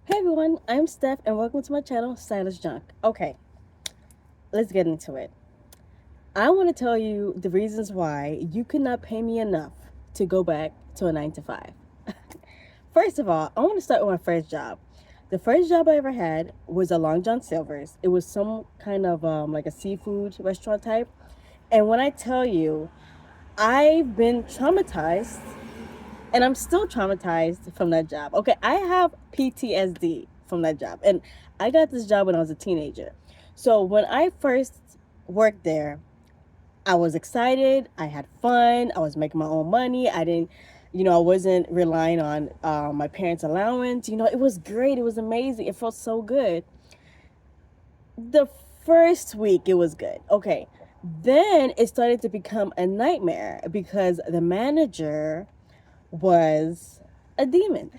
Hey everyone, I'm Steph and welcome to my channel, Stylish Junk. Okay, let's get into it. I want to tell you the reasons why you could not pay me enough to go back to a 9 to 5. First of all, I want to start with my first job. The first job I ever had was a Long John Silver's. It was some kind of like a seafood restaurant type. And when I tell you, I've been traumatized and I'm still traumatized from that job. Okay, I have PTSD from that job. And I got this job when I was a teenager. So when I first worked there, I was excited. I had fun. I was making my own money. I didn't, I wasn't relying on my parents' allowance. It was great. It was amazing. It felt so good. The first week, it was good. Okay. Then it started to become a nightmare because the manager was a demon.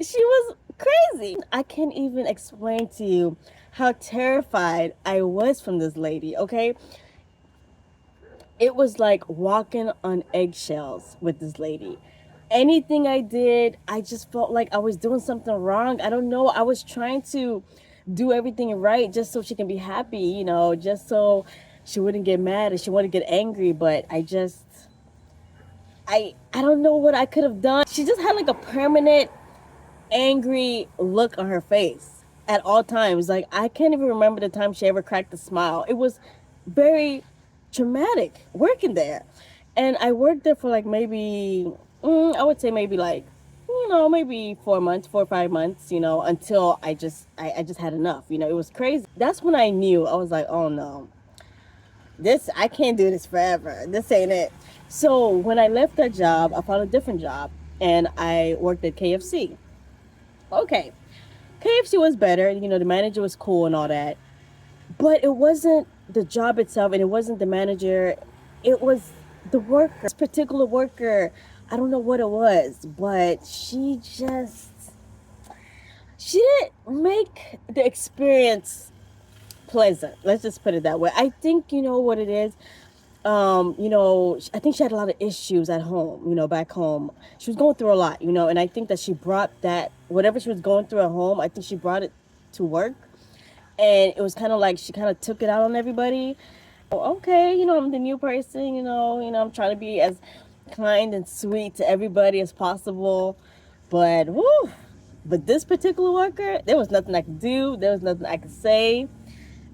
She was crazy. I can't even explain to you how terrified I was from this lady, okay? It was like walking on eggshells with this lady. Anything I did, I just felt like I was doing something wrong. I don't know. I was trying to do everything right just so she can be happy, just so she wouldn't get mad and she wouldn't get angry, but I don't know what I could have done. She just had like a permanent angry look on her face at all times. Like I can't even remember the time she ever cracked a smile. It was very traumatic working there. And I worked there for like maybe I would say maybe like maybe 4 months, 4 or 5 months, until I just had enough. It was crazy. That's when I knew. I was like, oh no, this I can't do this forever. This ain't it. So when I left that job, I found a different job and I worked at KFC. Okay. KFC was better, the manager was cool and all that. But it wasn't the job itself and it wasn't the manager. It was the worker. This particular worker, I don't know what it was, but she didn't make the experience pleasant. Let's just put it that way. I think you know what it is. I think she had a lot of issues at home, back home. She was going through a lot, and I think that she brought that, whatever she was going through at home, I think she brought it to work. And it was kind of like she kind of took it out on everybody. Okay, I'm the new person, I'm trying to be as kind and sweet to everybody as possible. But, whoo, but this particular worker, there was nothing I could do. There was nothing I could say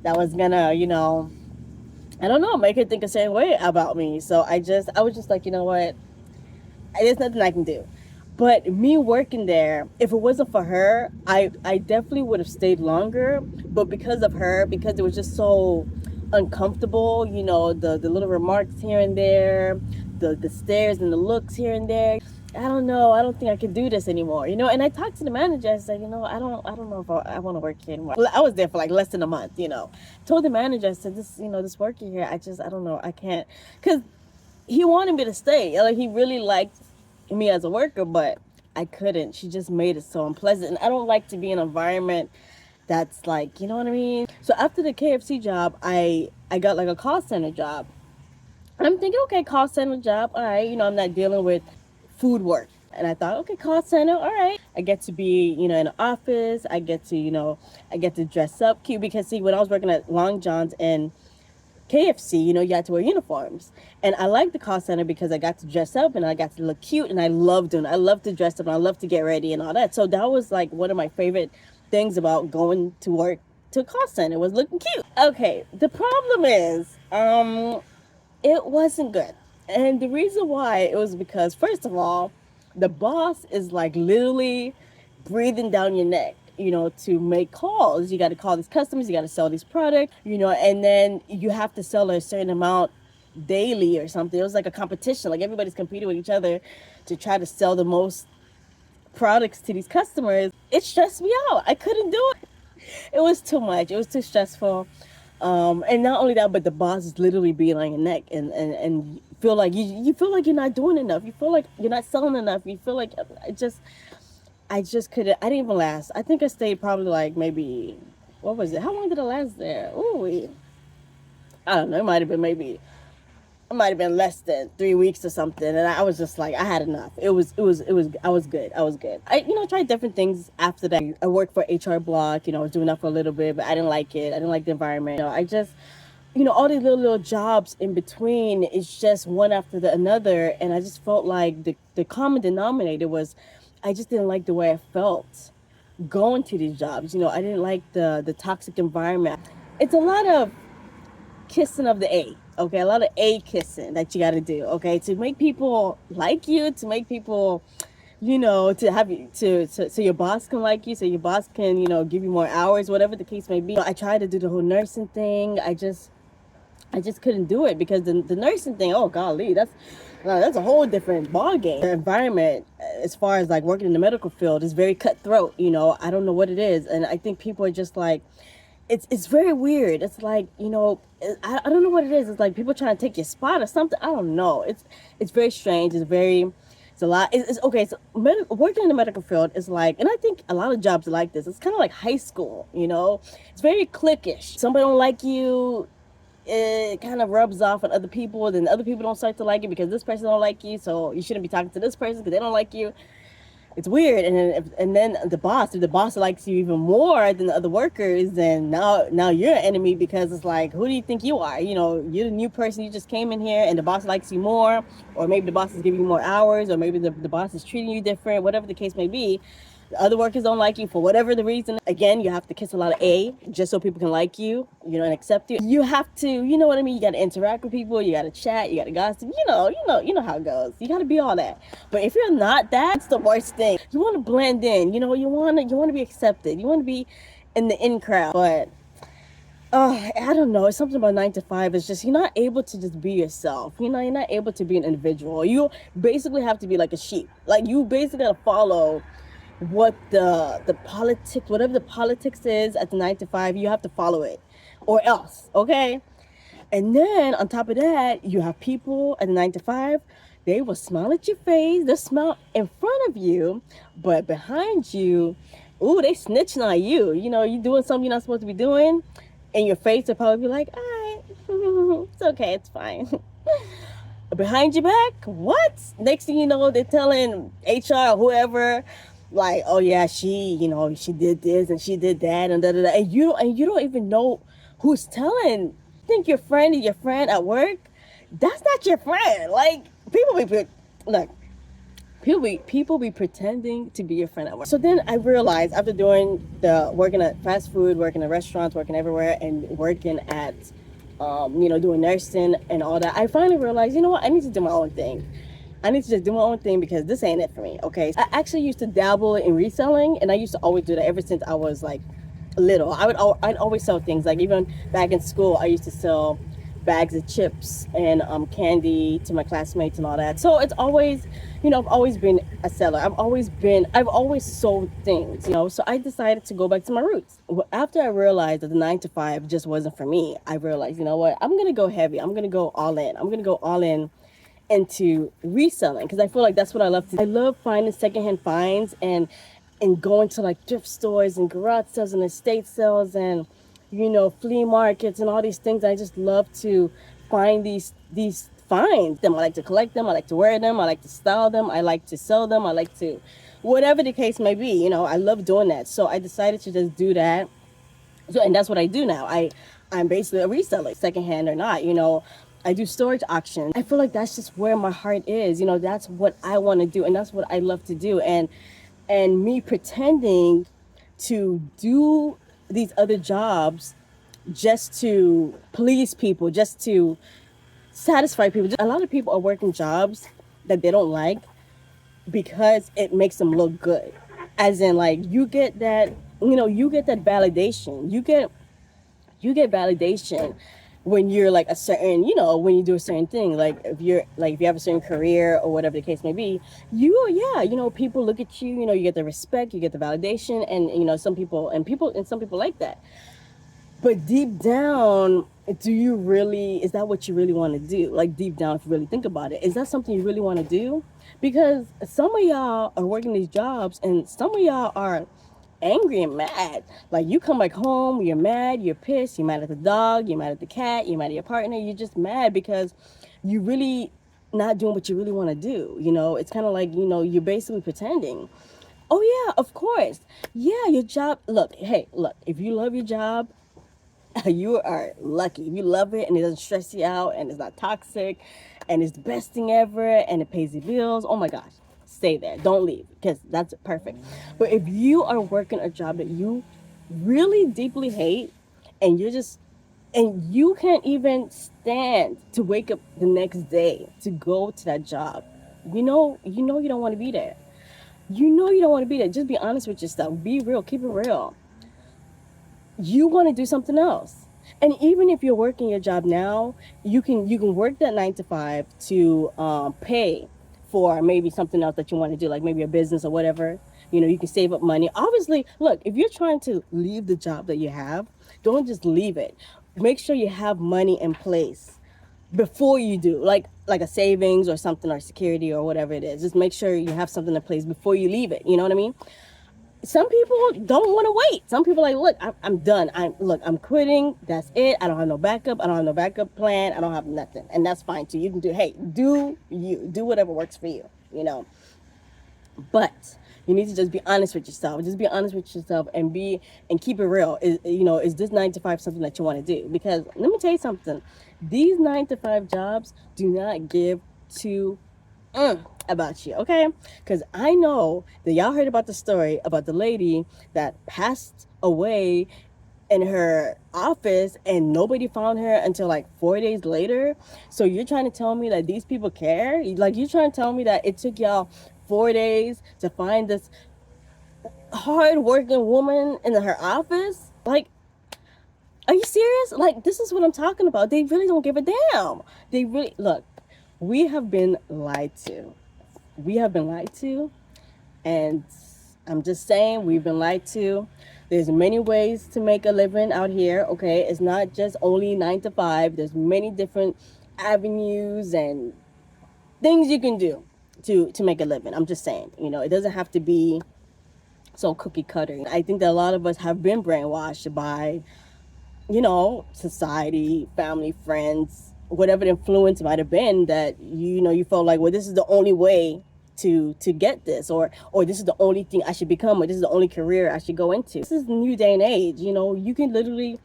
that was gonna, I don't know, make her think a certain way about me. So I was just like, you know what? There's nothing I can do. But me working there, if it wasn't for her, I definitely would have stayed longer. But because of her, because it was just so uncomfortable, the little remarks here and there, the stares and the looks here and there. I don't know. I don't think I can do this anymore. And I talked to the manager. I said, I don't know if I want to work here anymore. I was there for like less than a month. Told the manager, I said, this worker here, I don't know, I can't, because he wanted me to stay. Like he really liked me as a worker, but I couldn't. She just made it so unpleasant, and I don't like to be in an environment that's like, you know what I mean. So after the KFC job, I got like a call center job. I'm thinking, okay, call center job, all right. I'm not dealing with food work. And I thought, okay, call center, all right. I get to be, in an office. I get to dress up cute because see, when I was working at Long John's and KFC, you had to wear uniforms. And I like the call center because I got to dress up and I got to look cute and I love to dress up and I love to get ready and all that. So that was like one of my favorite things about going to work to a call center was looking cute. Okay, the problem is, it wasn't good. And the reason why it was because, first of all, the boss is like literally breathing down your neck, to make calls. You got to call these customers, you got to sell these products, and then you have to sell a certain amount daily or something. It was like a competition. Like everybody's competing with each other to try to sell the most products to these customers. It stressed me out. I couldn't do it. It was too much. It was too stressful. And not only that, but the boss is literally being on your neck and feel like you feel like you're not doing enough. You feel like you're not selling enough. You feel like I just couldn't. I didn't even last. I think I stayed probably like maybe, what was it? How long did I last there? Ooh, I don't know. It might have been maybe it might have been less than 3 weeks or something, and I was just like, I had enough. I was good. I tried different things after that. I worked for HR Block. I was doing that for a little bit, but I didn't like it. I didn't like the environment. I just, all these little jobs in between. It's just one after the another, and I just felt like the common denominator was, I just didn't like the way I felt going to these jobs. I didn't like the toxic environment. It's a lot of kissing of the A. Okay, a lot of A kissing that you got to do. Okay, to make people like you, to make people, to have you so your boss can like you, so your boss can give you more hours, whatever the case may be. I tried to do the whole nursing thing. I just couldn't do it because the nursing thing. Oh golly, that's a whole different ball game. The environment, as far as like working in the medical field, is very cutthroat. I don't know what it is, and I think people are just like, it's very weird. It's like, I don't know what it is. It's like people trying to take your spot or something. I don't know. It's very strange. It's a lot. It's okay. So working in the medical field is like, and I think a lot of jobs are like this. It's kind of like high school. It's very cliquish. Somebody don't like you, it kind of rubs off on other people. Then other people don't start to like you because this person don't like you. So you shouldn't be talking to this person because they don't like you. It's weird. And then if the boss likes you even more than the other workers, then now you're an enemy because it's like, who do you think you are? You're the new person. You just came in here and the boss likes you more, or maybe the boss is giving you more hours, or maybe the boss is treating you different, whatever the case may be. The other workers don't like you for whatever the reason. Again, you have to kiss a lot of A just so people can like you, and accept you. You have to, you know what I mean? You got to interact with people. You got to chat. You got to gossip. You know how it goes. You got to be all that. But if you're not that, it's the worst thing. You want to blend in. You want to be accepted. You want to be in the in crowd. But I don't know. It's something about 9 to 5. It's just, you're not able to just be yourself. You're not able to be an individual. You basically have to be like a sheep. Like, you basically got to follow what the politics, whatever the politics is at the 9 to 5, you have to follow it, or else. Okay. And then on top of that, you have people at the 9 to 5. They will smile at your face. They'll smile in front of you, but behind you, ooh, they snitching on you. You're doing something you're not supposed to be doing, and your face will probably be like, all right, it's okay, it's fine. Behind your back, what? Next thing you know, they're telling HR or whoever, like, oh yeah, she did this and she did that and da da da, and you don't even know who's telling. Think your friend is your friend at work? That's not your friend. Like, people be pretending to be your friend at work. So then I realized, after doing working at fast food, working at restaurants, working everywhere, and working at doing nursing and all that, I finally realized, you know what, I need to do my own thing. I need to just do my own thing because this ain't it for me. Okay. I actually used to dabble in reselling, and I used to always do that ever since I was like little. I'd always sell things. Like, even back in school, I used to sell bags of chips and candy to my classmates and all that. So it's always, I've always been a seller. I've always sold things, So I decided to go back to my roots. After I realized that the 9 to 5 just wasn't for me, I realized, you know what, I'm going to go heavy. I'm going to go all in. I'm going to go all in into reselling, because I feel like that's what I love to do. I love finding secondhand finds and going to like thrift stores and garage sales and estate sales and flea markets and all these things. I just love to find these finds. I like to collect them. I like to wear them. I like to style them. I like to sell them. I like to, whatever the case may be, I love doing that. So I decided to just do that. So, and that's what I do now. I'm basically a reseller, secondhand or not. I do storage auctions. I feel like that's just where my heart is. That's what I want to do, and that's what I love to do. And me pretending to do these other jobs just to please people, just to satisfy people. A lot of people are working jobs that they don't like because it makes them look good. As in, like, you get that validation. You get validation when you're like a certain, when you do a certain thing. Like, if you have a certain career or whatever the case may be, people look at you, you get the respect, you get the validation, and some people like that. But deep down, is that what you really want to do? Like, deep down, if you really think about it, is that something you really want to do? Because some of y'all are working these jobs, and some of y'all are angry and mad. Like, you come back home, you're mad, you're pissed, you're mad at the dog, you're mad at the cat, you're mad at your partner, you're just mad because you really not doing what you really want to do. You know, it's kind of like, you know, you're basically pretending. Oh yeah, of course. Yeah, your job. Look, hey, look. If you love your job, you are lucky. If you love it and it doesn't stress you out and it's not toxic and it's the best thing ever and it pays the bills, oh my gosh, stay there. Don't leave because that's perfect. But if you are working a job that you really deeply hate and you're just and you can't even stand to wake up the next day to go to that job, you don't want to be there. You know you don't want to be there. Just be honest with yourself. Be real. Keep it real. You want to do something else. And even if you're working your job now, you can work that 9 to 5 to pay for maybe something else that you want to do, like maybe a business or whatever. You know, you can save up money. Obviously, look, if you're trying to leave the job that you have, don't just leave it. Make sure you have money in place before you do, like a savings or something, or security or whatever it is. Just make sure you have something in place before you leave it. You know what I mean? Some people don't want to wait. Some people are like, look, I'm done. I'm quitting. That's it. I don't have no backup. I don't have no backup plan. I don't have nothing, and that's fine too. You can do. Hey, do whatever works for you. You know, but you need to just be honest with yourself. Just be honest with yourself and keep it real. Is this 9 to 5 something that you want to do? Because let me tell you something. These 9 to 5 jobs do not give two about you, okay? Because I know that y'all heard about the story about the lady that passed away in her office and nobody found her until like 4 days later. So you're trying to tell me that these people care? Like, you're trying to tell me that it took y'all 4 days to find this hard-working woman in her office? Like, are you serious? Like, this is what I'm talking about. They really don't give a damn. They really, look, we have been lied to. We have been lied to, and I'm just saying, we've been lied to. There's many ways to make a living out here, okay? It's not just only 9 to 5. There's many different avenues and things you can do to make a living. I'm just saying, it doesn't have to be so cookie cutter. I think that a lot of us have been brainwashed by, society, family, friends, whatever the influence might have been, that you felt like, well, this is the only way to get this, or this is the only thing I should become, or this is the only career I should go into. This is the new day and age. You can literally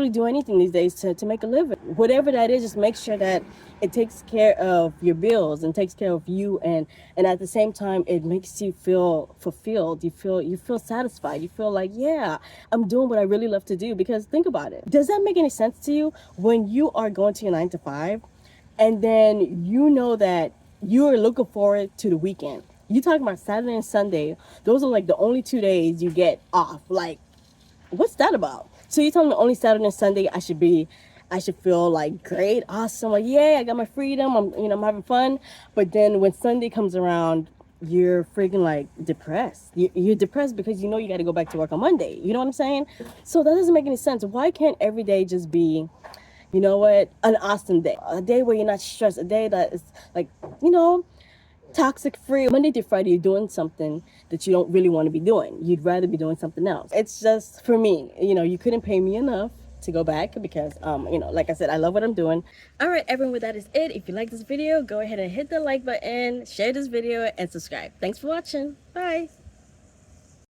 do anything these days to make a living. Whatever that is, just make sure that it takes care of your bills and takes care of you, and at the same time it makes you feel fulfilled. You feel satisfied. You feel like, yeah, I'm doing what I really love to do. Because think about it. Does that make any sense to you when you are going to your 9 to 5 and then you know that you're looking forward to the weekend? You talking about Saturday and Sunday. Those are like the only 2 days you get off. Like, what's that about? So you telling me only Saturday and Sunday I should feel like great, awesome, like, yeah, I got my freedom, I'm having fun. But then when Sunday comes around, you're freaking like depressed. You're depressed because you got to go back to work on Monday. You know what I'm saying? So that doesn't make any sense. Why can't every day just be, an awesome day, a day where you're not stressed, a day that is like, toxic free? Monday to Friday, you're doing something that you don't really want to be doing. You'd rather be doing something else. It's just, for me, you couldn't pay me enough to go back because, like I said, I love what I'm doing. All right, everyone, that is it. If you like this video, go ahead and hit the like button, share this video, and subscribe. Thanks for watching. Bye.